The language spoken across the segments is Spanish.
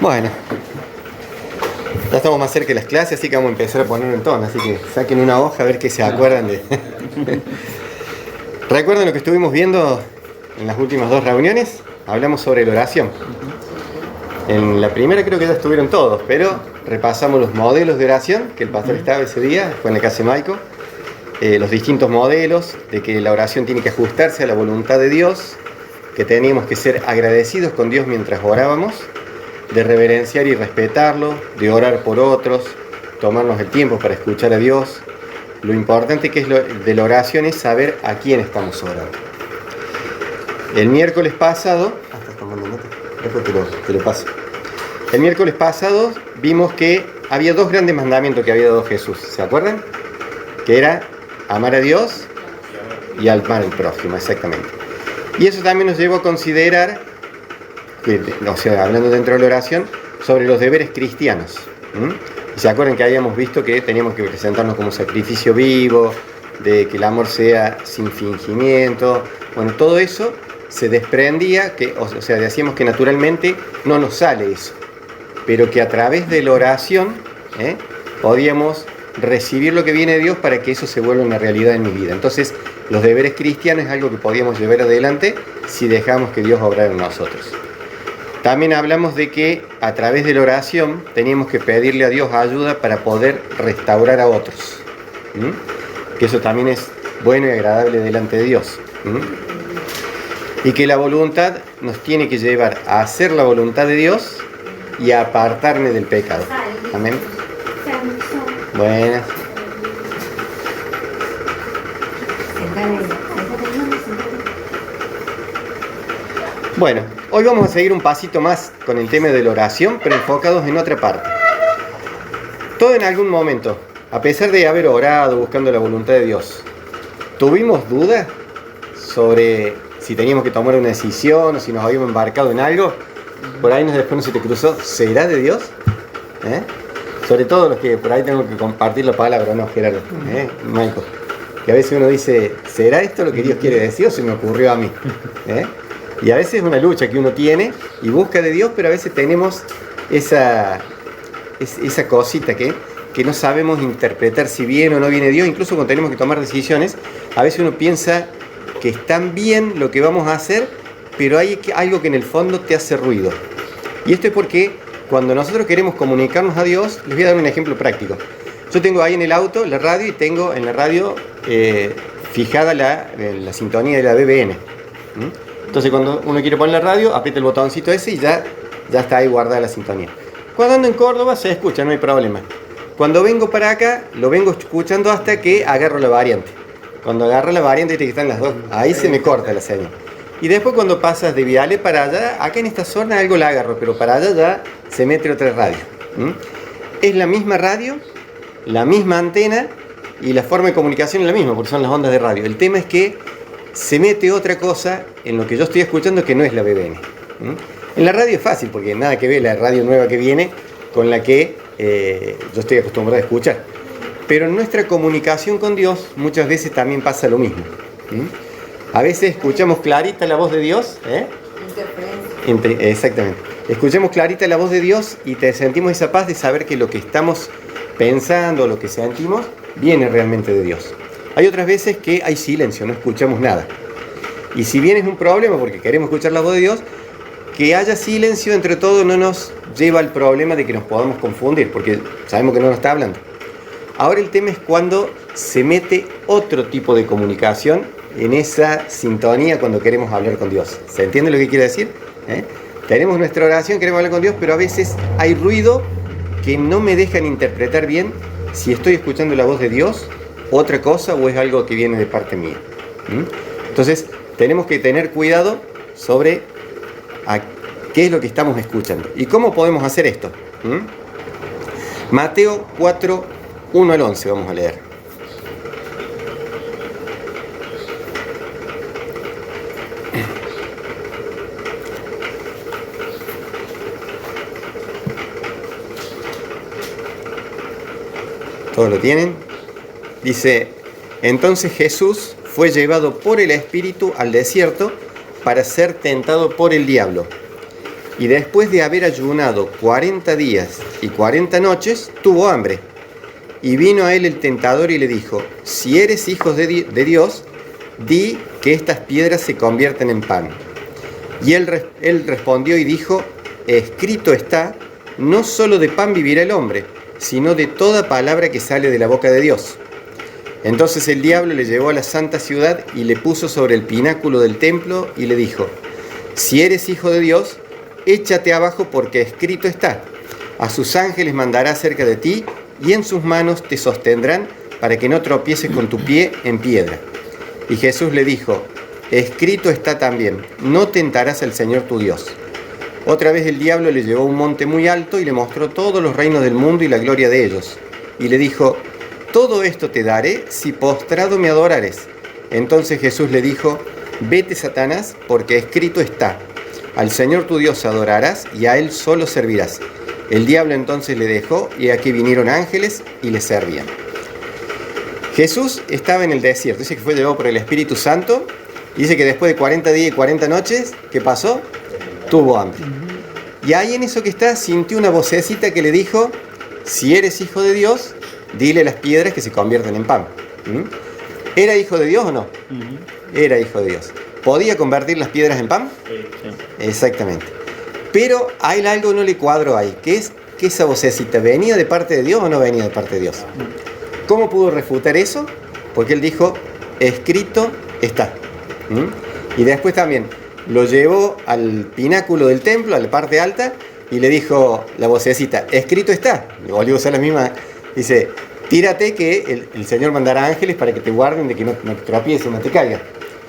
Bueno, ya estamos más cerca de las clases, así que vamos a empezar a ponerlo en tono. Así que saquen una hoja a ver qué se acuerdan de. ¿Recuerdan lo que estuvimos viendo en las últimas dos reuniones? Hablamos sobre la oración. En la primera creo que ya estuvieron todos, pero repasamos los modelos de oración que el pastor estaba ese día, fue en la casa de Maico. Los distintos modelos de que la oración tiene que ajustarse a la voluntad de Dios, que teníamos que ser agradecidos con Dios mientras orábamos, de reverenciar y respetarlo, de orar por otros, tomarnos el tiempo para escuchar a Dios. Lo importante que es de la oración es saber a quién estamos orando. El miércoles pasado, ¿estás tomando nota? Después te lo paso. El miércoles pasado vimos que había dos grandes mandamientos que había dado Jesús, ¿se acuerdan? Que era amar a Dios y amar al prójimo, exactamente. Y eso también nos llevó a considerar, o sea, hablando dentro de la oración, sobre los deberes cristianos. ¿Se acuerdan que habíamos visto que teníamos que presentarnos como sacrificio vivo, de que el amor sea sin fingimiento? Bueno, todo eso se desprendía, o sea, decíamos que naturalmente no nos sale eso, pero que a través de la oración podíamos recibir lo que viene de Dios para que eso se vuelva una realidad en mi vida. Entonces, los deberes cristianos es algo que podíamos llevar adelante si dejamos que Dios obrara en nosotros. También hablamos de que a través de la oración teníamos que pedirle a Dios ayuda para poder restaurar a otros. Que eso también es bueno y agradable delante de Dios. Y que la voluntad nos tiene que llevar a hacer la voluntad de Dios y a apartarme del pecado. Amén. Buenas. Bueno, hoy vamos a seguir un pasito más con el tema de la oración, pero enfocados en otra parte. Todo en algún momento, a pesar de haber orado buscando la voluntad de Dios, ¿tuvimos dudas sobre si teníamos que tomar una decisión o si nos habíamos embarcado en algo? Por ahí después no se te cruzó, ¿será de Dios? Sobre todo los que por ahí tengo que compartir la palabra, ¿no, Gerardo? Michael. Que a veces uno dice, ¿será esto lo que Dios quiere decir o se me ocurrió a mí? Y a veces es una lucha que uno tiene y busca de Dios, pero a veces tenemos esa cosita que no sabemos interpretar si viene o no viene Dios. Incluso cuando tenemos que tomar decisiones, a veces uno piensa que está bien lo que vamos a hacer, pero hay algo que en el fondo te hace ruido. Y esto es porque cuando nosotros queremos comunicarnos a Dios, les voy a dar un ejemplo práctico. Yo tengo ahí en el auto la radio y tengo en la radio fijada la sintonía de la BBN. Entonces cuando uno quiere poner la radio, aprieta el botoncito ese y ya está ahí guardada la sintonía. Cuando ando en Córdoba se escucha, no hay problema. Cuando vengo para acá, lo vengo escuchando hasta que agarro la variante. Cuando agarro la variante, que están las dos, ahí se me corta la señal. Y después cuando pasas de Viale para allá, acá en esta zona algo la agarro, pero para allá ya se mete otra radio. Es la misma radio, la misma antena y la forma de comunicación es la misma, porque son las ondas de radio. El tema es que se mete otra cosa en lo que yo estoy escuchando que no es la BBN. En la radio es fácil, porque nada que ver la radio nueva que viene con la que yo estoy acostumbrado a escuchar. Pero en nuestra comunicación con Dios muchas veces también pasa lo mismo. A veces escuchamos clarita la voz de Dios. Exactamente. Escuchamos clarita la voz de Dios y te sentimos esa paz de saber que lo que estamos pensando, lo que sentimos, viene realmente de Dios. Hay otras veces que hay silencio, no escuchamos nada. Y si bien es un problema porque queremos escuchar la voz de Dios, que haya silencio entre todo no nos lleva al problema de que nos podamos confundir, porque sabemos que no nos está hablando. Ahora el tema es cuando se mete otro tipo de comunicación en esa sintonía cuando queremos hablar con Dios. ¿Se entiende lo que quiere decir? Tenemos nuestra oración, queremos hablar con Dios, pero a veces hay ruido que no me dejan interpretar bien si estoy escuchando la voz de Dios, otra cosa, o es algo que viene de parte mía. Entonces, tenemos que tener cuidado sobre qué es lo que estamos escuchando. ¿Y cómo podemos hacer esto? Mateo 4, 1 al 11, vamos a leer. ¿Todos lo tienen? Dice, entonces Jesús fue llevado por el Espíritu al desierto para ser tentado por el diablo. Y después de haber ayunado 40 días y 40 noches, tuvo hambre. Y vino a él el tentador y le dijo: si eres hijo de Dios, di que estas piedras se convierten en pan. Y él respondió y dijo: escrito está, no solo de pan vivirá el hombre, sino de toda palabra que sale de la boca de Dios. Entonces el diablo le llevó a la santa ciudad y le puso sobre el pináculo del templo y le dijo: si eres hijo de Dios, échate abajo, porque escrito está: a sus ángeles mandará cerca de ti, y en sus manos te sostendrán, para que no tropieces con tu pie en piedra. Y Jesús le dijo: escrito está también, no tentarás al Señor tu Dios. Otra vez el diablo le llevó a un monte muy alto y le mostró todos los reinos del mundo y la gloria de ellos. Y le dijo: todo esto te daré si postrado me adorares. Entonces Jesús le dijo: vete, Satanás, porque escrito está: al Señor tu Dios adorarás y a Él solo servirás. El diablo entonces le dejó, y aquí vinieron ángeles y le servían. Jesús estaba en el desierto, dice que fue llevado por el Espíritu Santo, y dice que después de 40 días y 40 noches, ¿qué pasó? Tuvo hambre. Y ahí en eso que está, sintió una vocecita que le dijo: si eres hijo de Dios, dile a las piedras que se convierten en pan. ¿Era hijo de Dios o no? Era hijo de Dios. ¿Podía convertir las piedras en pan? Sí. Exactamente. Pero hay algo que no le cuadro ahí, que es que esa vocecita, ¿venía de parte de Dios o no venía de parte de Dios? ¿Cómo pudo refutar eso? Porque él dijo: escrito está. Y después también lo llevó al pináculo del templo, a la parte alta, y le dijo la vocecita: escrito está. Y volvió a usar la misma. Dice: tírate, que el Señor mandará ángeles para que te guarden de que no te tropieces, no te caigas.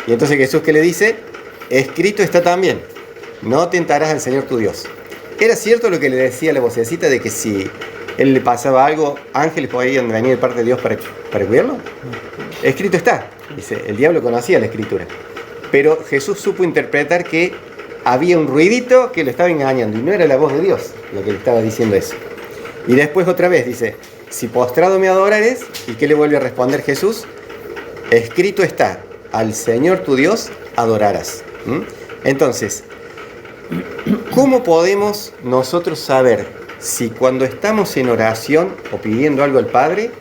Y entonces Jesús, ¿qué le dice? Escrito está también: no tentarás al Señor tu Dios. ¿Era cierto lo que le decía la vocecita de que si él le pasaba algo, ángeles podían venir de parte de Dios para cuidarlo? Escrito está. Dice, el diablo conocía la escritura. Pero Jesús supo interpretar que había un ruidito que lo estaba engañando, y no era la voz de Dios lo que le estaba diciendo eso. Y después otra vez dice: si postrado me adorares. ¿Y qué le vuelve a responder Jesús? Escrito está: al Señor tu Dios adorarás. Entonces, ¿cómo podemos nosotros saber si cuando estamos en oración o pidiendo algo al Padre,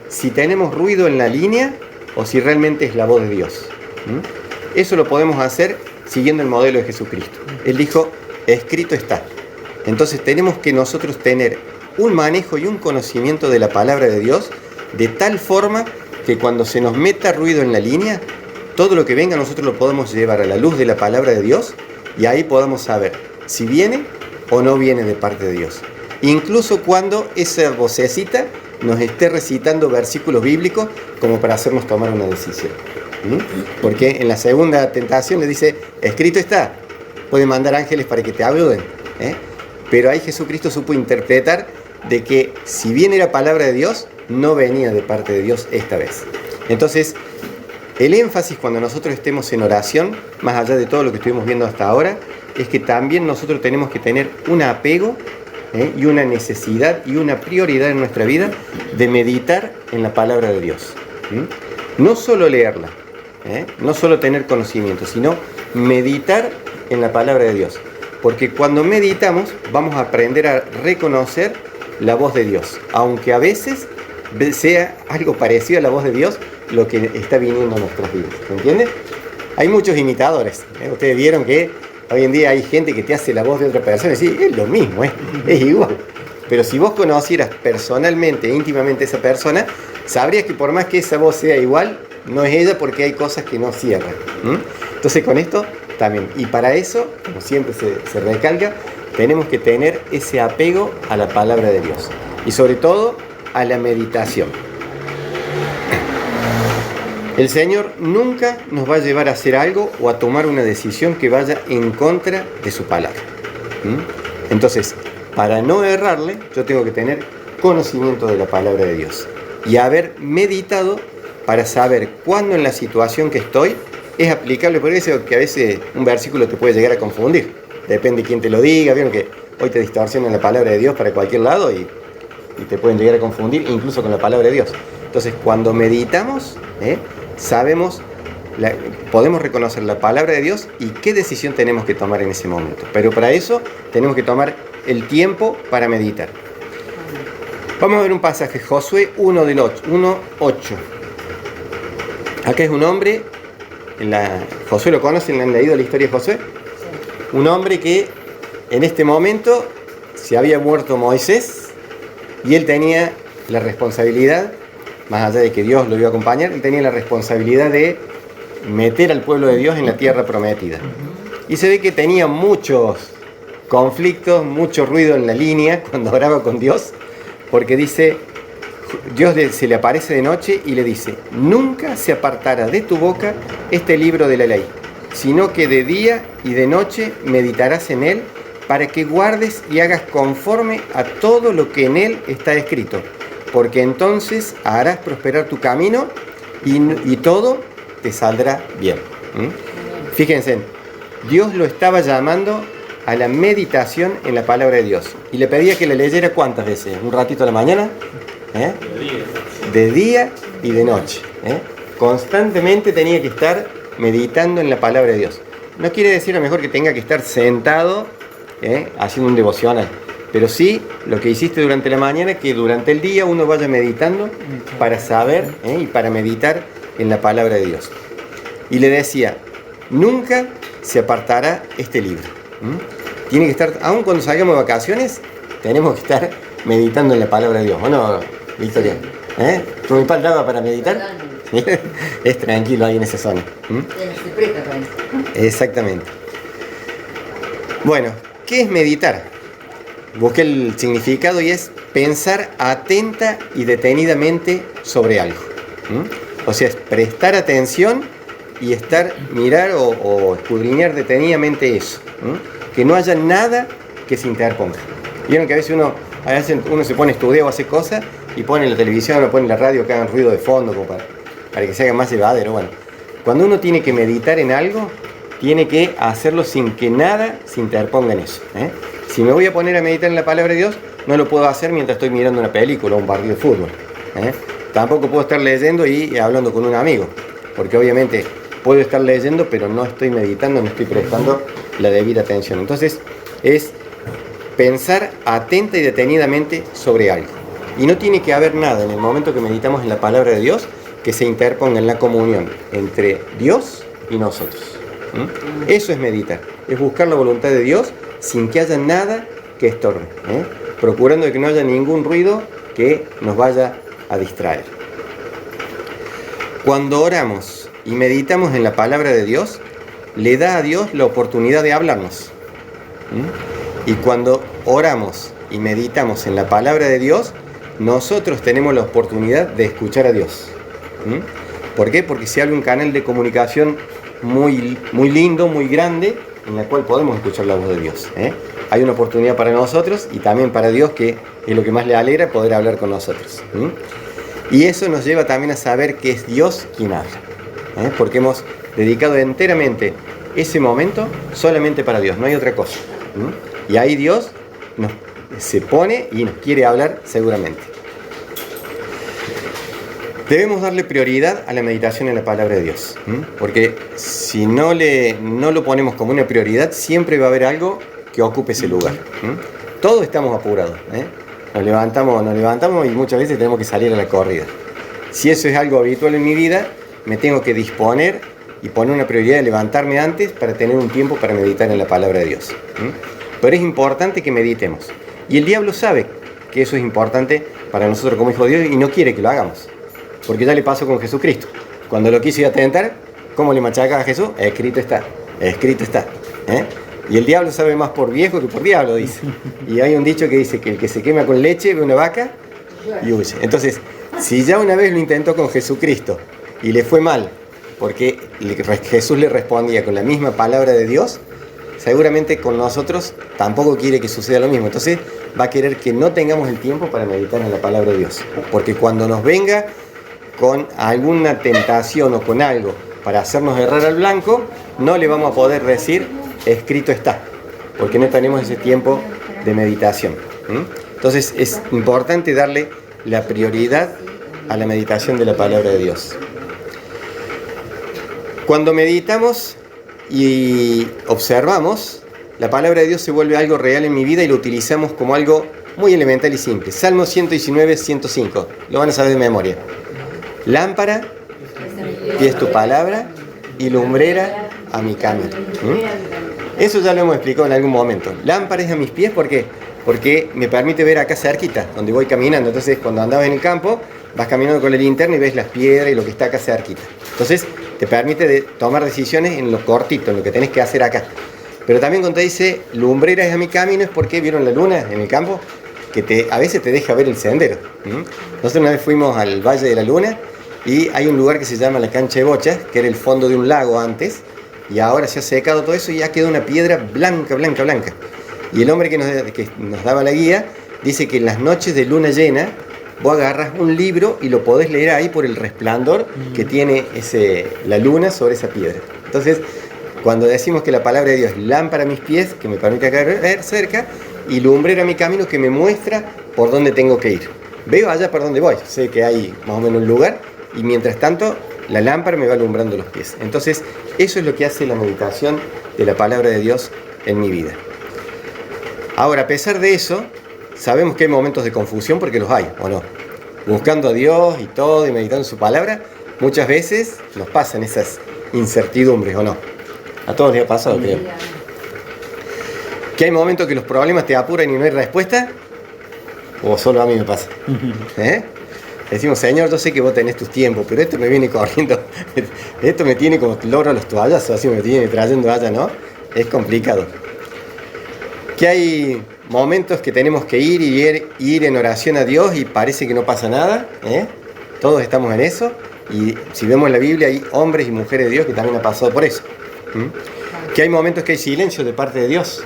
si tenemos ruido en la línea o si realmente es la voz de Dios? Eso lo podemos hacer siguiendo el modelo de Jesucristo. Él dijo: escrito está. Entonces tenemos que nosotros tener un manejo y un conocimiento de la palabra de Dios, de tal forma que cuando se nos meta ruido en la línea, todo lo que venga nosotros lo podemos llevar a la luz de la palabra de Dios, y ahí podamos saber si viene o no viene de parte de Dios. Incluso cuando esa vocecita nos esté recitando versículos bíblicos como para hacernos tomar una decisión. Porque en la segunda tentación le dice: escrito está, puede mandar ángeles para que te ayuden. Pero ahí Jesucristo supo interpretar de que si bien era palabra de Dios, no venía de parte de Dios esta vez. Entonces, el énfasis cuando nosotros estemos en oración, más allá de todo lo que estuvimos viendo hasta ahora, es que también nosotros tenemos que tener un apego y una necesidad y una prioridad en nuestra vida de meditar en la palabra de Dios. No solo leerla, no solo tener conocimiento, sino meditar en la palabra de Dios. Porque cuando meditamos vamos a aprender a reconocer la voz de Dios, aunque a veces sea algo parecido a la voz de Dios lo que está viniendo a nuestras vidas. ¿Me entiende? Hay muchos imitadores. Ustedes vieron que hoy en día hay gente que te hace la voz de otra persona y sí, es lo mismo, es igual. Pero si vos conocieras personalmente, íntimamente a esa persona, sabrías que por más que esa voz sea igual, no es ella, porque hay cosas que no cierran. Entonces con esto también. Y para eso, como siempre se recalca, tenemos que tener ese apego a la palabra de Dios. Y sobre todo a la meditación. El Señor nunca nos va a llevar a hacer algo o a tomar una decisión que vaya en contra de su palabra. Entonces, para no errarle, yo tengo que tener conocimiento de la palabra de Dios y haber meditado para saber cuándo en la situación que estoy es aplicable. Por eso que a veces un versículo te puede llegar a confundir. Depende de quién te lo diga. Vieron que hoy te distorsionan la palabra de Dios para cualquier lado y te pueden llegar a confundir, incluso con la palabra de Dios. Entonces, cuando meditamos, sabemos podemos reconocer la palabra de Dios y qué decisión tenemos que tomar en ese momento. Pero para eso tenemos que tomar el tiempo para meditar. Vamos a ver un pasaje, Josué 1:8. Acá es un hombre, Josué lo conocen, ¿han leído la historia de Josué? Un hombre que en este momento se había muerto Moisés y él tenía la responsabilidad, más allá de que Dios lo iba a acompañar, él tenía la responsabilidad de meter al pueblo de Dios en la tierra prometida. Y se ve que tenía muchos conflictos, mucho ruido en la línea cuando oraba con Dios, porque dice, Dios se le aparece de noche y le dice: nunca se apartará de tu boca este libro de la ley, sino que de día y de noche meditarás en él, para que guardes y hagas conforme a todo lo que en él está escrito, porque entonces harás prosperar tu camino y todo te saldrá bien. Fíjense, Dios lo estaba llamando a la meditación en la palabra de Dios y le pedía que la leyera ¿cuántas veces? ¿Un ratito a la mañana? De día y de noche. Constantemente tenía que estar meditando en la palabra de Dios. No quiere decir a lo mejor que tenga que estar sentado haciendo un devocional, pero sí lo que hiciste durante la mañana, que durante el día uno vaya meditando para saber y para meditar en la palabra de Dios. Y le decía, nunca se apartará este libro. Tiene que estar, aun cuando salgamos de vacaciones, tenemos que estar meditando en la palabra de Dios. ¿O no, Victoria? ¿Tu municipal daba para meditar? Es tranquilo ahí en esa zona. Se presta para eso. Exactamente. Bueno, ¿qué es meditar? Busqué el significado y es pensar atenta y detenidamente sobre algo. O sea, es prestar atención y mirar o escudriñar detenidamente eso. Que no haya nada que se interponga. Vieron que a veces uno se pone a estudiar o hace cosas y pone la televisión o pone la radio que hagan ruido de fondo como para que se haga más llevadero. Bueno, cuando uno tiene que meditar en algo, tiene que hacerlo sin que nada se interponga en eso. Si me voy a poner a meditar en la palabra de Dios, no lo puedo hacer mientras estoy mirando una película o un partido de fútbol. Tampoco puedo estar leyendo y hablando con un amigo, porque obviamente puedo estar leyendo, pero no estoy meditando, no estoy prestando la debida atención. Entonces, es pensar atenta y detenidamente sobre algo. Y no tiene que haber nada en el momento que meditamos en la palabra de Dios que se interponga en la comunión entre Dios y nosotros. Eso es meditar, es buscar la voluntad de Dios sin que haya nada que estorbe, procurando que no haya ningún ruido que nos vaya a distraer. Cuando oramos y meditamos en la palabra de Dios, le da a Dios la oportunidad de hablarnos. Y cuando oramos y meditamos en la palabra de Dios, nosotros tenemos la oportunidad de escuchar a Dios. ¿Por qué? Porque se abre un canal de comunicación muy, muy lindo, muy grande, en la cual podemos escuchar la voz de Dios. Hay una oportunidad para nosotros y también para Dios, que es lo que más le alegra, poder hablar con nosotros. Y eso nos lleva también a saber que es Dios quien habla, porque hemos dedicado enteramente ese momento solamente para Dios, no hay otra cosa. Y ahí Dios se pone y nos quiere hablar seguramente. Debemos darle prioridad a la meditación en la palabra de Dios, porque si no lo ponemos como una prioridad, siempre va a haber algo que ocupe ese lugar. Todos estamos apurados, nos levantamos y muchas veces tenemos que salir a la corrida. Si eso es algo habitual en mi vida, me tengo que disponer y poner una prioridad de levantarme antes para tener un tiempo para meditar en la palabra de Dios. Pero es importante que meditemos. Y el diablo sabe que eso es importante para nosotros como hijos de Dios y no quiere que lo hagamos. Porque ya le pasó con Jesucristo. Cuando lo quiso ir a tentar, ¿cómo le machaca a Jesús? Escrito está, escrito está. Y el diablo sabe más por viejo que por diablo, dice. Y hay un dicho que dice que el que se quema con leche ve una vaca y huye. Entonces, si ya una vez lo intentó con Jesucristo y le fue mal, porque Jesús le respondía con la misma palabra de Dios, seguramente con nosotros tampoco quiere que suceda lo mismo. Entonces va a querer que no tengamos el tiempo para meditar en la palabra de Dios. Porque cuando nos venga con alguna tentación o con algo para hacernos errar al blanco, no le vamos a poder decir escrito está, porque no tenemos ese tiempo de meditación. Entonces es importante darle la prioridad a la meditación de la palabra de Dios. Cuando meditamos y observamos, la palabra de Dios se vuelve algo real en mi vida y lo utilizamos como algo muy elemental y simple. Salmo 119, 105. Lo van a saber de memoria. Lámpara es tu palabra y lumbrera a mi camino. Eso ya lo hemos explicado en algún momento. Lámpara es a mis pies, ¿por qué? Porque me permite ver acá cerquita, donde voy caminando. Entonces, cuando andabas en el campo, vas caminando con la linterna y ves las piedras y lo que está acá cerquita. Entonces, te permite tomar decisiones en lo cortito, en lo que tenés que hacer acá. Pero también cuando te dice lumbrera es a mi camino, es porque vieron la luna en el campo, que a veces te deja ver el sendero. Nosotros una vez fuimos al Valle de la Luna y hay un lugar que se llama la Cancha de Bochas, que era el fondo de un lago antes, y ahora se ha secado todo eso y ya quedó una piedra blanca, blanca, blanca. Y el hombre que nos daba la guía dice que en las noches de luna llena vos agarras un libro y lo podés leer ahí por el resplandor que tiene la luna sobre esa piedra. Entonces, cuando decimos que la palabra de Dios es lámpara a mis pies, que me permite ver cerca, y lumbrera a mi camino, que me muestra por dónde tengo que ir. Veo allá por dónde voy, sé que hay más o menos un lugar, y mientras tanto la lámpara me va alumbrando los pies. Entonces, eso es lo que hace la meditación de la palabra de Dios en mi vida. Ahora, a pesar de eso, sabemos que hay momentos de confusión porque los hay, ¿o no? Buscando a Dios y todo, y meditando su palabra, muchas veces nos pasan esas incertidumbres, ¿o no? A todos les ha pasado, creo. ¿Que hay momentos que los problemas te apuran y no hay respuesta? ¿O solo a mí me pasa? Decimos, Señor, yo sé que vos tenés tus tiempos, pero esto me viene corriendo, esto me tiene como logro los toallazos, así me tiene trayendo allá, ¿no? Es complicado. Que hay momentos que tenemos que ir en oración a Dios y parece que no pasa nada, Todos estamos en eso, y si vemos en la Biblia hay hombres y mujeres de Dios que también han pasado por eso. Que hay momentos que hay silencio de parte de Dios,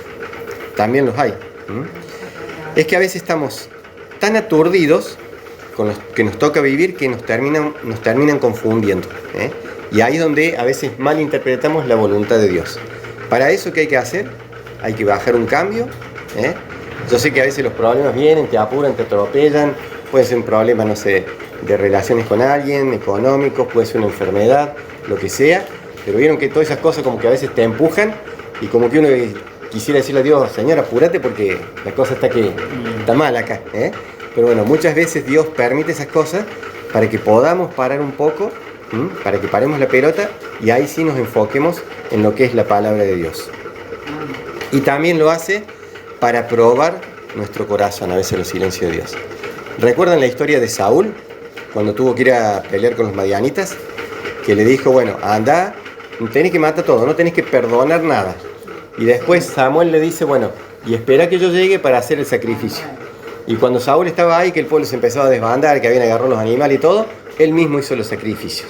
también los hay. Es que a veces estamos tan aturdidos con los que nos toca vivir que nos terminan confundiendo, y ahí es donde a veces malinterpretamos la voluntad de Dios. Para eso, ¿qué hay que hacer? Hay que bajar un cambio. Yo sé que a veces los problemas vienen, te apuran, te atropellan, puede ser un problema, no sé, de relaciones con alguien, económicos, puede ser una enfermedad, lo que sea, pero vieron que todas esas cosas como que a veces te empujan y como que uno quisiera decirle a Dios, Señor, apúrate porque la cosa está mal acá, Pero bueno, muchas veces Dios permite esas cosas para que podamos parar un poco, para que paremos la pelota y ahí sí nos enfoquemos en lo que es la palabra de Dios. Y también lo hace para probar nuestro corazón, a veces los silencios de Dios. ¿Recuerdan la historia de Saúl? Cuando tuvo que ir a pelear con los madianitas, que le dijo, bueno, anda, tenés que matar todo, no tenés que perdonar nada. Y después Samuel le dice, bueno, y espera que yo llegue para hacer el sacrificio. Y cuando Saúl estaba ahí, que el pueblo se empezaba a desbandar, que habían agarrado los animales y todo, él mismo hizo los sacrificios.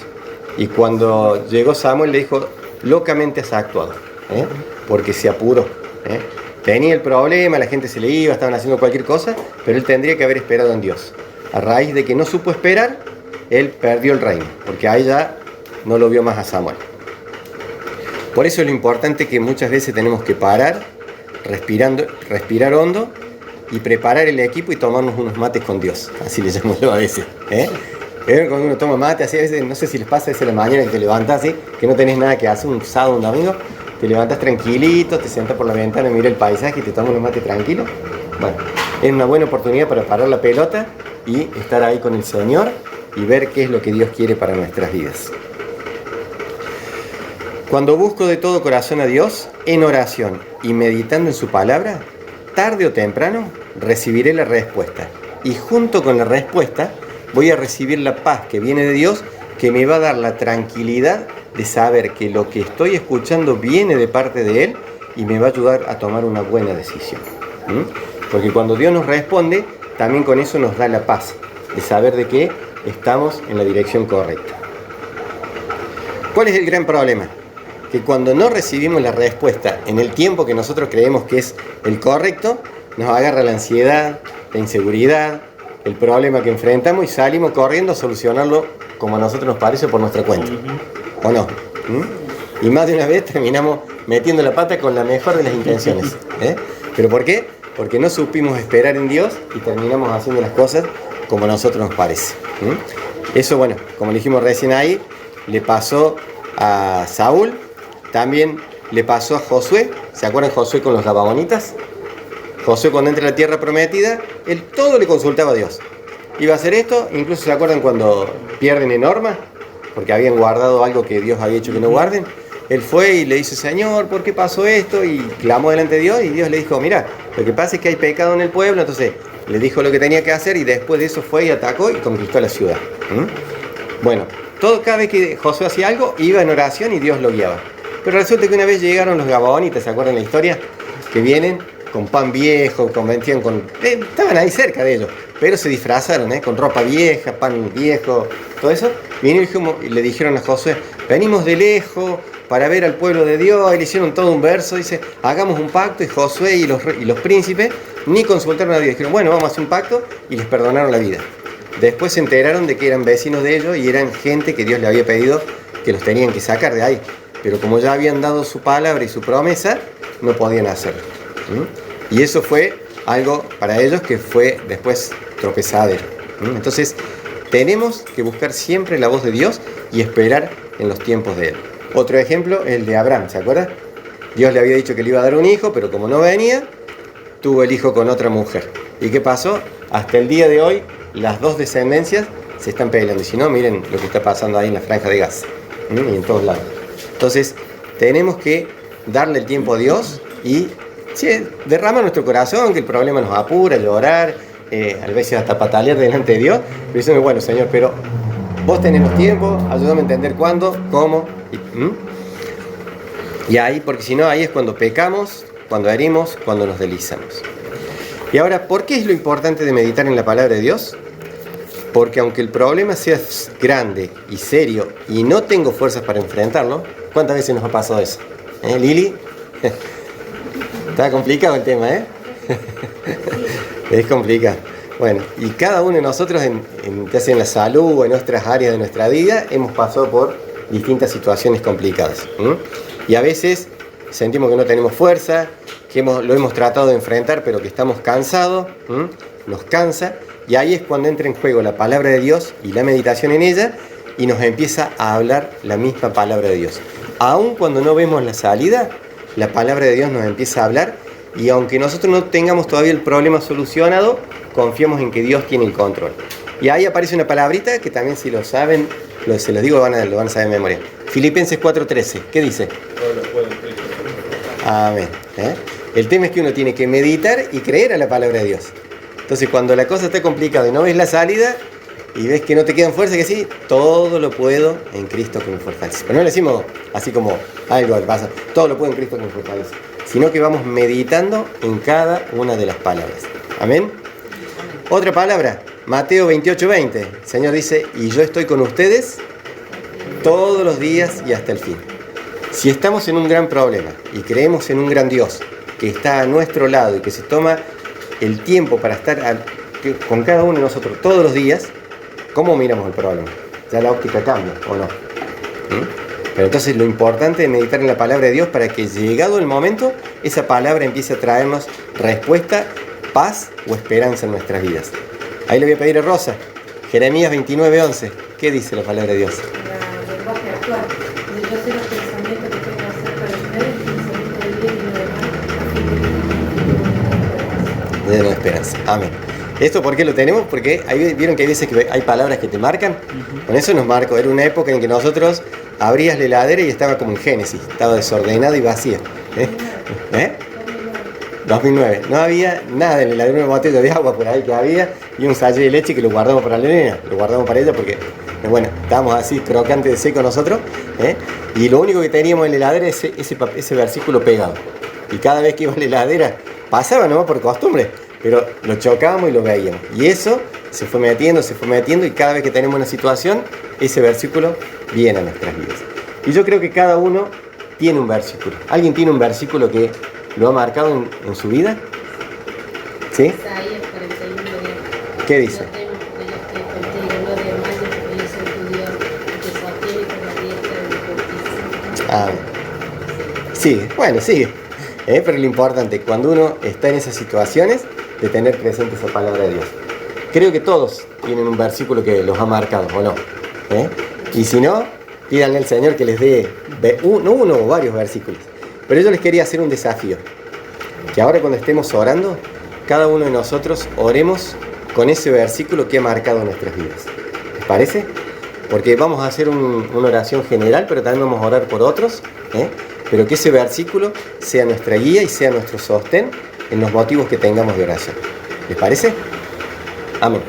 Y cuando llegó Samuel le dijo, locamente has actuado, porque se apuró. Tenía el problema, la gente se le iba, estaban haciendo cualquier cosa, pero él tendría que haber esperado en Dios. A raíz de que no supo esperar, él perdió el reino, porque ahí ya no lo vio más a Samuel. Por eso es lo importante que muchas veces tenemos que parar, respirar hondo y preparar el equipo y tomarnos unos mates con Dios, así le llamo yo a veces. Cuando uno toma mate, así a veces, no sé si les pasa a veces a la mañana que te levantás así, que no tenés nada que hacer un sábado, un domingo, te levantas tranquilito, te sientas por la ventana, mira el paisaje y te tomas unos mates tranquilos. Bueno, es una buena oportunidad para parar la pelota y estar ahí con el Señor y ver qué es lo que Dios quiere para nuestras vidas. Cuando busco de todo corazón a Dios, en oración y meditando en su palabra, tarde o temprano recibiré la respuesta. Y junto con la respuesta voy a recibir la paz que viene de Dios, que me va a dar la tranquilidad de saber que lo que estoy escuchando viene de parte de Él y me va a ayudar a tomar una buena decisión. Porque cuando Dios nos responde, también con eso nos da la paz de saber de que estamos en la dirección correcta. ¿Cuál es el gran problema? Que cuando no recibimos la respuesta en el tiempo que nosotros creemos que es el correcto, nos agarra la ansiedad, la inseguridad, el problema que enfrentamos y salimos corriendo a solucionarlo como a nosotros nos parece por nuestra cuenta. ¿O no? Y más de una vez terminamos metiendo la pata con la mejor de las intenciones. ¿Pero por qué? Porque no supimos esperar en Dios y terminamos haciendo las cosas como a nosotros nos parece. Eso, bueno, como le dijimos recién ahí, le pasó a Saúl, también le pasó a Josué. ¿Se acuerdan Josué con los gabaonitas? Josué cuando entra a la tierra prometida, él todo le consultaba a Dios. Iba a hacer esto, incluso se acuerdan cuando pierden en Orma, porque habían guardado algo que Dios había hecho que no guarden. Él fue y le dice, Señor, ¿por qué pasó esto? Y clamó delante de Dios y Dios le dijo, mira, lo que pasa es que hay pecado en el pueblo. Entonces le dijo lo que tenía que hacer y después de eso fue y atacó y conquistó la ciudad. Bueno, cada vez que Josué hacía algo, iba en oración y Dios lo guiaba. Pero resulta que una vez llegaron los gabaonitas, ¿se acuerdan la historia? Que vienen con pan viejo, estaban ahí cerca de ellos, pero se disfrazaron, con ropa vieja, pan viejo, todo eso. Vinieron y le dijeron a Josué, venimos de lejos para ver al pueblo de Dios, y le hicieron todo un verso, dice, hagamos un pacto, y Josué y los príncipes ni consultaron a Dios, dijeron, bueno, vamos a hacer un pacto, y les perdonaron la vida. Después se enteraron de que eran vecinos de ellos y eran gente que Dios le había pedido que los tenían que sacar de ahí, pero como ya habían dado su palabra y su promesa, no podían hacerlo. Y eso fue algo para ellos que fue después tropezadero. Entonces tenemos que buscar siempre la voz de Dios y esperar en los tiempos de Él. Otro ejemplo es el de Abraham, ¿se acuerdan? Dios le había dicho que le iba a dar un hijo, pero como no venía, tuvo el hijo con otra mujer. ¿Y qué pasó? Hasta el día de hoy, las dos descendencias se están peleando. Y si no, miren lo que está pasando ahí en la franja de Gaza y en todos lados. Entonces tenemos que darle el tiempo a Dios y derrama nuestro corazón, que el problema nos apura, llorar, a veces hasta patalear delante de Dios, pero diciendo, bueno, Señor, pero vos tenés los tiempos, ayúdame a entender cuándo, cómo, y ahí, porque si no, ahí es cuando pecamos, cuando herimos, cuando nos deslizamos. Y ahora, ¿por qué es lo importante de meditar en la palabra de Dios? Porque aunque el problema sea grande y serio y no tengo fuerzas para enfrentarlo, ¿cuántas veces nos ha pasado eso? Lili? Está complicado el tema, Es complicado. Bueno, y cada uno de nosotros, ya sea en la salud o en otras áreas de nuestra vida, hemos pasado por distintas situaciones complicadas. Y a veces sentimos que no tenemos fuerza, que lo hemos tratado de enfrentar, pero que estamos cansados, nos cansa, y ahí es cuando entra en juego la palabra de Dios y la meditación en ella, y nos empieza a hablar la misma palabra de Dios. Aun cuando no vemos la salida, la palabra de Dios nos empieza a hablar, y aunque nosotros no tengamos todavía el problema solucionado, confiamos en que Dios tiene el control. Y ahí aparece una palabrita que también, si lo saben, se los digo, lo van a saber de memoria. Filipenses 4:13, ¿qué dice? Amén. El tema es que uno tiene que meditar y creer a la palabra de Dios. Entonces, cuando la cosa está complicada y no ves la salida, y ves que no te quedan fuerzas, que sí, todo lo puedo en Cristo que me fortalece. Pero no le decimos así como algo que pasa, todo lo puedo en Cristo que me fortalece, sino que vamos meditando en cada una de las palabras. Amén. Otra palabra, Mateo 28:20. El Señor dice, y yo estoy con ustedes todos los días y hasta el fin. Si estamos en un gran problema y creemos en un gran Dios que está a nuestro lado y que se toma el tiempo para estar con cada uno de nosotros todos los días, ¿cómo miramos el problema? Ya la óptica cambia, ¿o no? Pero entonces lo importante es meditar en la palabra de Dios para que, llegado el momento, esa palabra empiece a traernos respuesta, paz o esperanza en nuestras vidas. Ahí le voy a pedir a Rosa, Jeremías 29:11. ¿Qué dice la palabra de Dios? La lenguaje actual. Yo sé los pensamientos que tengo acerca de ustedes, pensamientos de bien y no de mal, De la esperanza. Amén. ¿Esto por qué lo tenemos? Porque vieron que hay veces que hay palabras que te marcan. Con eso nos marcó. Era una época en que nosotros abrías la heladera y estaba como en Génesis. Estaba desordenado y vacía. 2009. No había nada en la heladera, una botella de agua por ahí que había y un sachet de leche que lo guardamos para la nena. Lo guardamos para ella porque, bueno, estábamos así crocantes de seco nosotros. Y lo único que teníamos en la heladera es ese versículo pegado. Y cada vez que iba a la heladera, pasaba nomás por costumbre, pero lo chocábamos y lo veíamos. Y eso se fue metiendo, y cada vez que tenemos una situación, ese versículo viene a nuestras vidas. Y yo creo que cada uno tiene un versículo. ¿Alguien tiene un versículo que lo ha marcado en su vida? ¿Sí? Isaías 41:10. ¿Qué dice? No temas, porque yo estoy contigo, no desmayes, porque yo soy tu Dios, que te sostiene con la diestra de mi justicia. Sigue, bueno, sigue. Pero lo importante, cuando uno está en esas situaciones, de tener presente esa palabra de Dios. Creo que todos tienen un versículo que los ha marcado, ¿o no? Y si no, Pídanle al Señor que les dé no uno o varios versículos. Pero yo les quería hacer un desafío. Que ahora cuando estemos orando, cada uno de nosotros oremos con ese versículo que ha marcado nuestras vidas. ¿Les parece? Porque vamos a hacer una oración general, pero también vamos a orar por otros, pero que ese versículo sea nuestra guía y sea nuestro sostén en los motivos que tengamos de oración. ¿Les parece? Amén.